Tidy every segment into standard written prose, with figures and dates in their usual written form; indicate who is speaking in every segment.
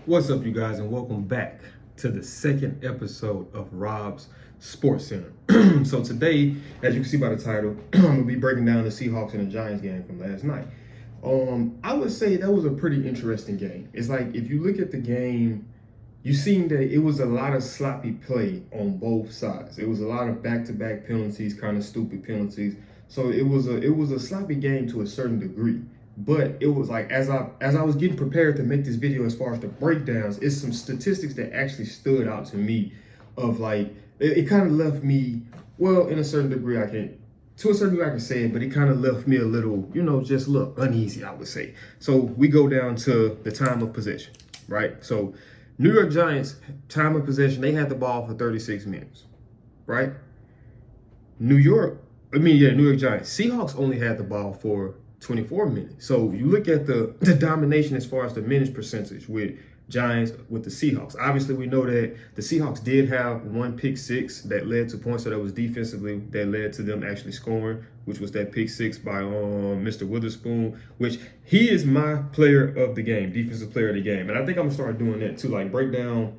Speaker 1: What's up, you guys, and welcome back to the second episode of Rob's Sports Center. So today, as you can see by the title, I'm gonna be breaking down the Seahawks and the Giants game from last night. I would say that was a pretty interesting game. It's like if you look at the game, you seen that it was a lot of sloppy play on both sides. It was a lot of back-to-back penalties, kind of stupid penalties. So it was a sloppy game to a certain degree. But it was like as I was getting prepared to make this video as far as the breakdowns, it's some statistics that actually stood out to me of like it kind of left me, well, in a certain degree I can say it, but it kind of left me a little, just a little uneasy, I would say. So we go down to the time of possession, right? So New York Giants, time of possession, they had the ball for 36 minutes, right? New York Giants. Seahawks only had the ball for 24 minutes. So you look at the domination as far as the minutes percentage with Giants with the Seahawks. Obviously, we know that the Seahawks did have one pick six that led to points, so that was defensively that led to them actually scoring, which was that pick six by Mr. Witherspoon, which he is my player of the game, defensive player of the game. And I think I'm gonna start doing that too, like break down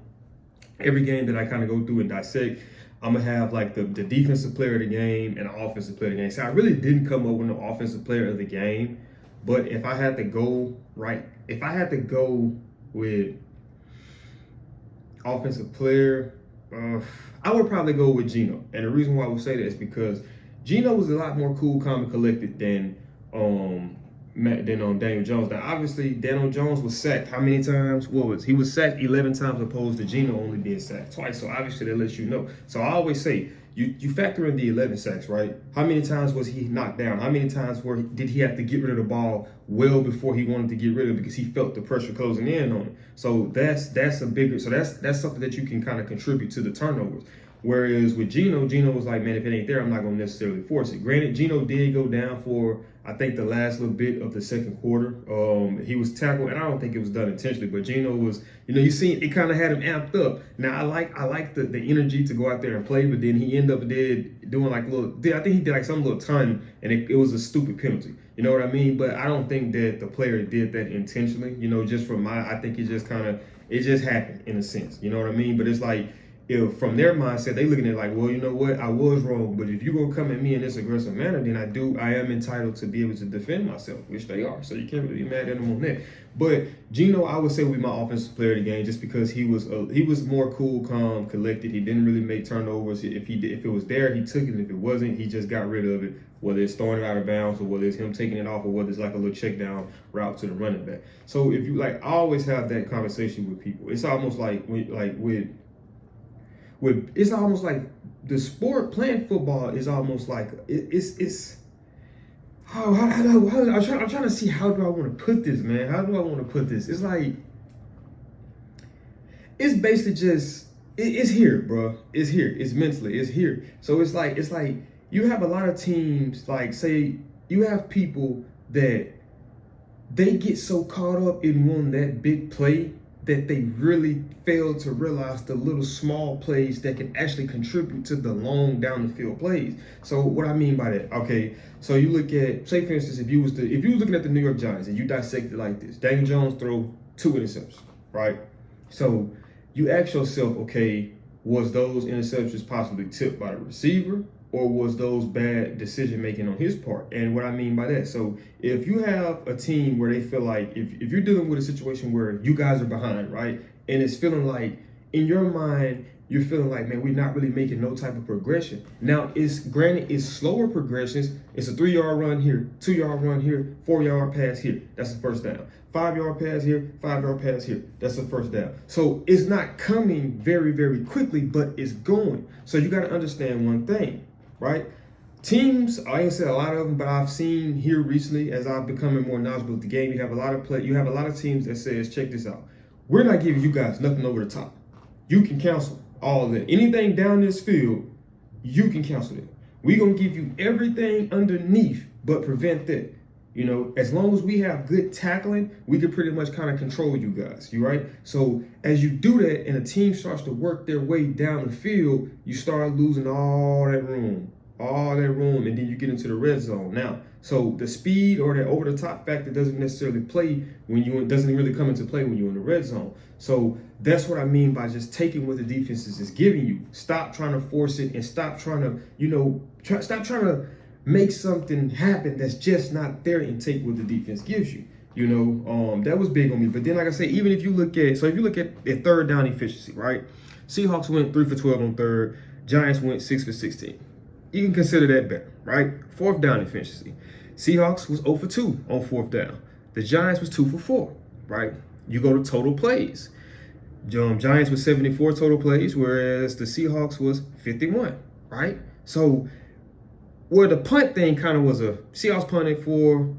Speaker 1: every game that I kind of go through and dissect. I'm gonna have like the defensive player of the game and the offensive player of the game. So I really didn't come up with no offensive player of the game, but if I had to go with offensive player, I would probably go with Geno. And the reason why I would say that is because Geno was a lot more cool, calm, and collected than Daniel Jones. Now, obviously, Daniel Jones was sacked how many times? He was sacked 11 times opposed to Geno only being sacked twice. So obviously, that lets you know. So I always say, you factor in the 11 sacks, right? How many times was he knocked down? How many times did he have to get rid of the ball well before he wanted to get rid of it because he felt the pressure closing in on it? So that's something that you can kind of contribute to the turnovers. Whereas with Geno was like, man, if it ain't there, I'm not going to necessarily force it. Granted, Geno did go down for, I think, the last little bit of the second quarter. He was tackled, and I don't think it was done intentionally, but Geno was, you see, it kind of had him amped up. Now, I like the energy to go out there and play, but then he ended up doing like I think he did like some little ton, and it was a stupid penalty. You know what I mean? But I don't think that the player did that intentionally. Just I think it just happened in a sense. You know what I mean? But it's like, if from their mindset, they looking at it like, well, you know what, I was wrong, but if you gonna come at me in this aggressive manner, then I am entitled to be able to defend myself, which they are. So you can't really be mad at them on that. But Geno, I would say, would be my offensive player of the game, just because he was more cool, calm, collected. He didn't really make turnovers. If it was there, he took it. If it wasn't, he just got rid of it. Whether it's throwing it out of bounds, or whether it's him taking it off, or whether it's like a little check down route to the running back. So if you I always have that conversation with people. It's almost like it's almost like the sport playing football is almost like I'm trying to see, how do I want to put this, man? How do I want to put this? It's like, it's basically just it's here, bro. It's here. It's mentally. It's here. So it's like you have a lot of teams, like, say you have people that they get so caught up in one that big play that they really fail to realize the little small plays that can actually contribute to the long down the field plays. So what I mean by that, okay, so you look at, say for instance, if you was looking at the New York Giants and you dissect it like this: Daniel Jones throw 2 interceptions, right? So you ask yourself, okay, was those interceptions possibly tipped by the receiver, or was those bad decision making on his part? And what I mean by that, so if you have a team where they feel like, if you're dealing with a situation where you guys are behind, right, and it's feeling like, in your mind, you're feeling like, man, we're not really making no type of progression. Now, it's slower progressions. It's a 3-yard run here, 2-yard run here, 4-yard pass here. That's the first down. 5-yard pass here, 5-yard pass here. That's the first down. So it's not coming very, very quickly, but it's going. So you got to understand one thing, right? Teams, I ain't said a lot of them, but I've seen here recently, as I've become more knowledgeable of the game, you have a lot of teams that says, check this out, we're not giving you guys nothing over the top. You can cancel all of that. Anything down this field, you can cancel it. We're going to give you everything underneath, but prevent that. As long as we have good tackling, we can pretty much kind of control you guys, right? So as you do that and a team starts to work their way down the field, you start losing all that room all that room, and then you get into the red zone. Now, so the speed or the over the top factor doesn't necessarily play when you doesn't really come into play when you're in the red zone. So that's what I mean by just taking what the defenses is giving you. Stop trying to force it and stop trying to, stop trying to make something happen that's just not there and take what the defense gives you. That was big on me. But then, like I say, even if you look at third down efficiency, right? Seahawks went 3 for 12 on third. Giants went 6 for 16. You can consider that better, right? Fourth down efficiency. Seahawks was 0 for 2 on fourth down. The Giants was 2 for 4, right? You go to total plays. Giants was 74 total plays, whereas the Seahawks was 51, right? So where the punt thing kind of was a Seahawks punted 4,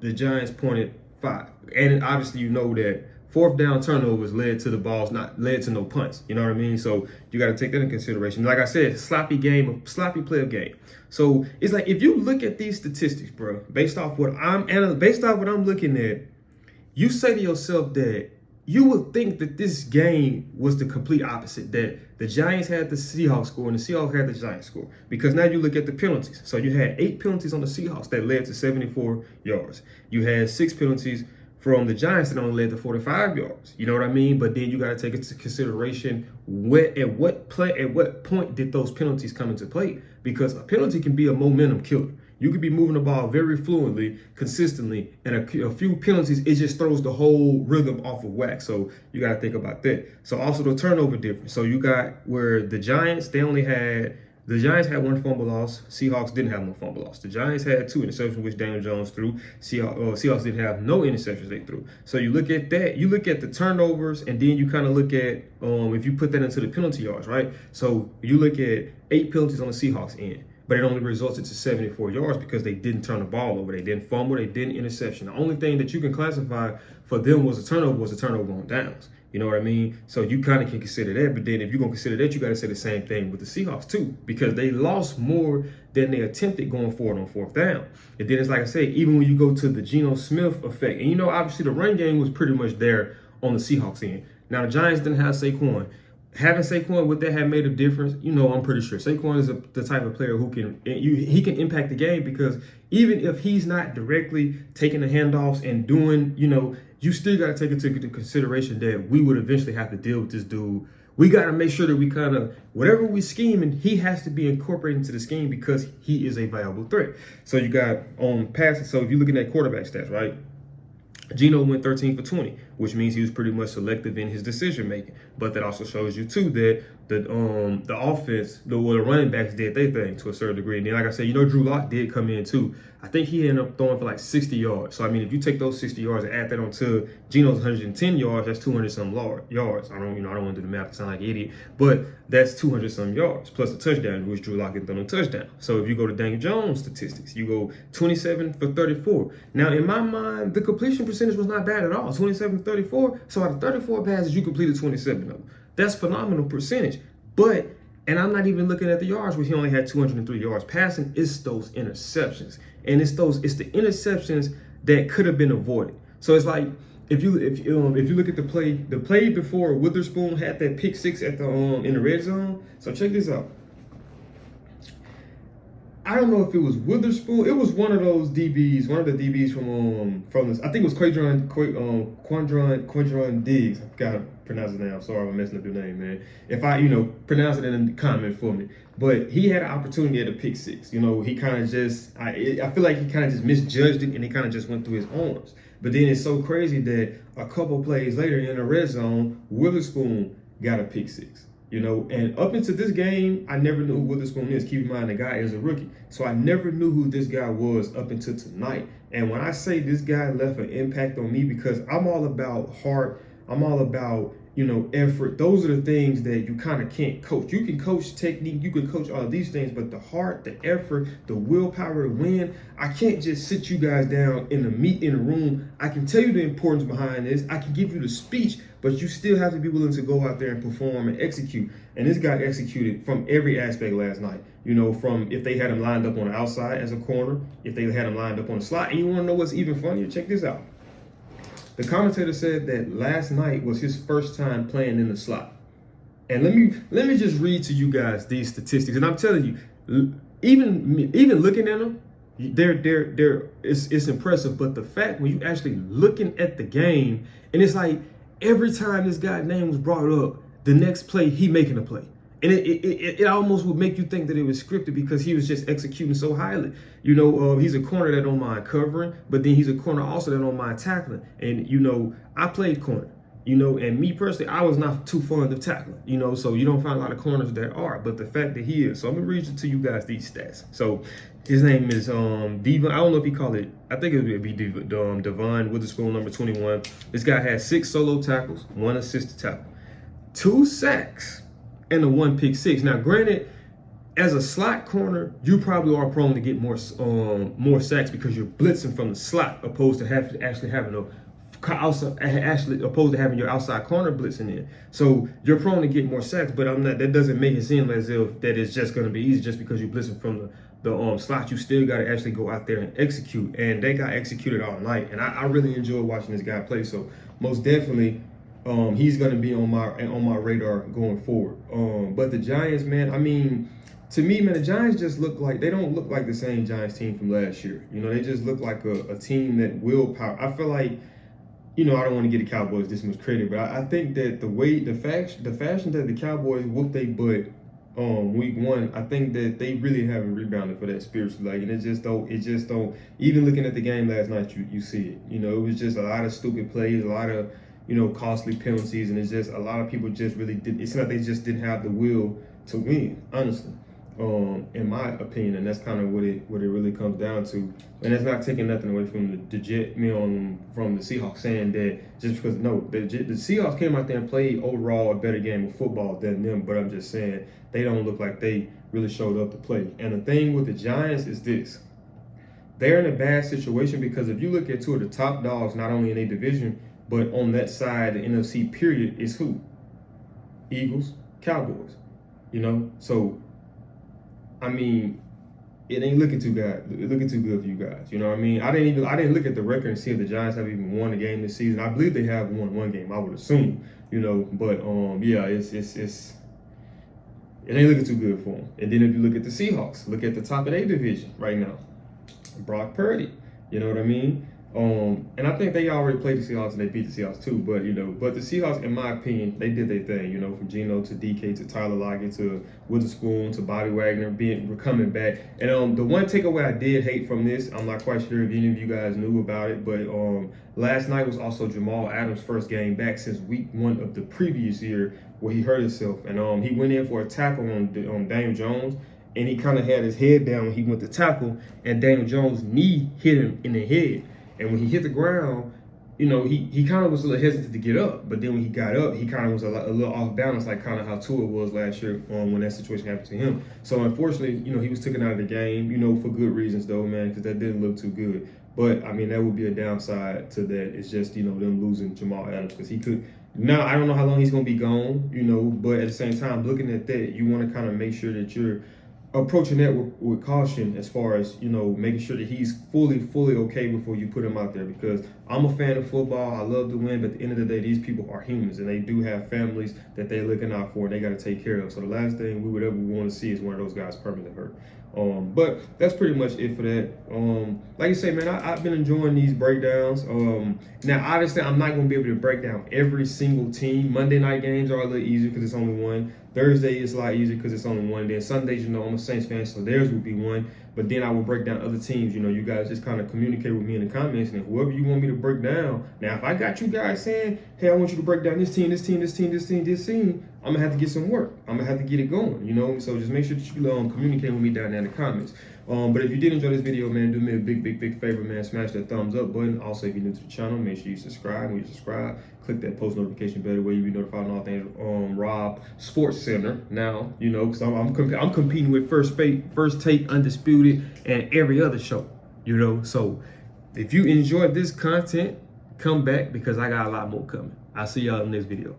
Speaker 1: the Giants punted 5. And obviously you know that fourth down turnovers led to the balls, not led to no punts. You know what I mean? So you got to take that in consideration. Like I said, sloppy play of game. So it's like if you look at these statistics, bro, based off what I'm looking at, you say to yourself that you would think that this game was the complete opposite, that the Giants had the Seahawks score and the Seahawks had the Giants score. Because now you look at the penalties. So you had 8 penalties on the Seahawks that led to 74 yards. You had 6 penalties from the Giants that only led to 45 yards. You know what I mean? But then you got to take into consideration at what point did those penalties come into play? Because a penalty can be a momentum killer. You could be moving the ball very fluently, consistently, and a few penalties, it just throws the whole rhythm off of whack. So you got to think about that. So also the turnover difference. So you got where the Giants had 1 fumble loss. Seahawks didn't have no fumble loss. The Giants had 2 interceptions, which Daniel Jones threw. Seahawks didn't have no interceptions they threw. So you look at that. You look at the turnovers, and then you kind of look at if you put that into the penalty yards, right? So you look at 8 penalties on the Seahawks end, but it only resulted to 74 yards because they didn't turn the ball over. They didn't fumble. They didn't interception. The only thing that you can classify for them was a turnover on downs. You know what I mean? So you kind of can consider that. But then if you're going to consider that, you got to say the same thing with the Seahawks too, because they lost more than they attempted going forward on fourth down. And then it's like I say, even when you go to the Geno Smith effect, and obviously the run game was pretty much there on the Seahawks end. Now the Giants didn't have Saquon. Having Saquon, would that have made a difference? I'm pretty sure Saquon is the type of player who can impact the game, because even if he's not directly taking the handoffs and doing, you still got to take into consideration that we would eventually have to deal with this dude. We got to make sure that we kind of, whatever we scheming, he has to be incorporated into the scheme because he is a viable threat. So you got passing. So if you're looking at quarterback stats, right? Geno went 13 for 20, which means he was pretty much selective in his decision making. But that also shows you too that the offense, the running backs did their thing to a certain degree. And then, like I said, Drew Lock did come in too. I think he ended up throwing for like 60 yards. So I mean, if you take those 60 yards and add that onto Geno's 110 yards, that's 200 some yards. I don't want to do the math to sound like an idiot, but that's 200 some yards plus a touchdown, which Drew Lock didn't throw a touchdown. So if you go to Daniel Jones statistics, you go 27 for 34. Now in my mind, the completion percentage was not bad at all, 27 for 34. So out of 34 passes, you completed 27 of them. That's phenomenal percentage. But, and I'm not even looking at the yards, where he only had 203 yards passing. It's those interceptions, and it's the interceptions that could have been avoided. So it's like if you look at the play before Witherspoon had that pick 6 at the in the red zone. So check this out. I don't know if it was Witherspoon. It was one of those DBs, one of the DBs from this. I think it was Quadron Diggs. I forgot how to pronounce his name. I'm sorry I'm messing up your name, man. If I, pronounce it in the comment for me. But he had an opportunity at a pick 6. He kind of just, I feel like he kind of just misjudged it, and he kind of just went through his arms. But then it's so crazy that a couple plays later in the red zone, Witherspoon got a pick 6. And up into this game, I never knew who Witherspoon is. Keep in mind, the guy is a rookie. So I never knew who this guy was up until tonight. And when I say this guy left an impact on me, because I'm all about heart, I'm all about, effort. Those are the things that you kind of can't coach. You can coach technique, you can coach all these things, but the heart, the effort, the willpower to win, I can't just sit you guys down in the room. I can tell you the importance behind this. I can give you the speech, but you still have to be willing to go out there and perform and execute. And this guy executed from every aspect last night. From if they had him lined up on the outside as a corner, if they had him lined up on the slot. And you want to know what's even funnier? Check this out. The commentator said that last night was his first time playing in the slot. And let me just read to you guys these statistics. And I'm telling you, even looking at them, it's impressive. But the fact when you actually looking at the game, and it's like every time this guy's name was brought up, the next play he making a play. And it almost would make you think that it was scripted because he was just executing so highly. You know, he's a corner that don't mind covering, but then he's a corner also that don't mind tackling. And, you know, I played corner, you know, and me personally, I was not too fond of tackling, you know, so you don't find a lot of corners that are, but the fact that he is. So I'm going to read to you guys these stats. So his name is Devon. I don't know if he called it, I think it would be Devon Witherspoon, number 21. This guy has 6 solo tackles, 1 assisted tackle, 2 sacks, and a 1 pick six. Now, granted, as a slot corner, you probably are prone to get more sacks because you're blitzing from the slot, opposed to actually having your outside corner blitzing in. So you're prone to get more sacks, but that doesn't make it seem as if that it's just going to be easy just because you're blitzing from the slot. You still got to actually go out there and execute, and they got executed all night. And I really enjoy watching this guy play. So most definitely, he's going to be on my radar going forward. But the Giants, man, I mean, to me, man, the Giants just they don't look like the same Giants team from last year. You know, they just look like a team that willpower. I feel like, you know, I don't want to give the Cowboys this much credit, but I think that the fashion that the Cowboys whooped they butt week 1, I think that they really haven't rebounded for that spiritually. Like, and it just don't. Even looking at the game last night, you see it. You know, it was just a lot of stupid plays, a lot of, you know, costly penalties, and it's just a lot of people just really did. It's like they just didn't have the will to win, honestly, in my opinion, and that's kind of what it really comes down to. And that's not taking nothing away from from the Seahawks, saying that just because the Seahawks came out there and played overall a better game of football than them, but I'm just saying they don't look like they really showed up to play. And the thing with the Giants is this: they're in a bad situation because if you look at 2 of the top dogs, not only in a division, but on that side, the NFC period, is who? Eagles, Cowboys. You know? So, I mean, it ain't looking too good. Looking too good for you guys. You know what I mean? I didn't look at the record and see if the Giants have even won a game this season. I believe they have won 1 game, I would assume. You know, but yeah, it ain't looking too good for them. And then if you look at the Seahawks, look at the top of their division right now. Brock Purdy. You know what I mean? And I think they already played the Seahawks and they beat the Seahawks too. But, you know, the Seahawks, in my opinion, they did their thing, you know, from Geno to DK to Tyler Lockett to Witherspoon to Bobby Wagner coming back. And the one takeaway I did hate from this, I'm not quite sure if any of you guys knew about it, but last night was also Jamal Adams' first game back since week 1 of the previous year where he hurt himself. And he went in for a tackle on Daniel Jones. And he kind of had his head down when he went to tackle, and Daniel Jones' knee hit him in the head. And when he hit the ground, you know, he kind of was a little hesitant to get up. But then when he got up, he kind of was a little off balance, like kind of how Tua was last year when that situation happened to him. So unfortunately, you know, he was taken out of the game, you know, for good reasons though, man, because that didn't look too good. But, I mean, that would be a downside to that. It's just, you know, them losing Jamal Adams because he could. Now, I don't know how long he's going to be gone, you know, but at the same time, looking at that, you want to kind of make sure that you're approaching that with caution as far as, you know, making sure that he's fully okay before you put him out there, because I'm a fan of football. I love to win, but at the end of the day, these people are humans and they do have families that they're looking out for and they got to take care of. So the last thing we would ever want to see is one of those guys permanently hurt. But that's pretty much it for that. Like I say, man, I've been enjoying these breakdowns. Now, obviously, I'm not going to be able to break down every single team. Monday night games are a little easier because it's only one. Thursday is a lot easier because it's only one. Then Sundays, you know, I'm a Saints fan, so theirs would be one. But then I will break down other teams. You know, you guys just kind of communicate with me in the comments, and whoever you want me to break down. Now, if I got you guys saying, hey, I want you to break down this team, I'm going to have to get some work. I'm going to have to get it going, you know? So just make sure that you communicate with me down there in the comments. But if you did enjoy this video, man, do me a big favor, man. Smash that thumbs up button. Also, if you're new to the channel, make sure you subscribe. When you subscribe, click that post notification bell where you'll be notified on all things Rob Sports Center. Now, you know, because I'm competing with First Take, Undisputed, and every other show, you know? So if you enjoyed this content, come back because I got a lot more coming. I'll see y'all in the next video.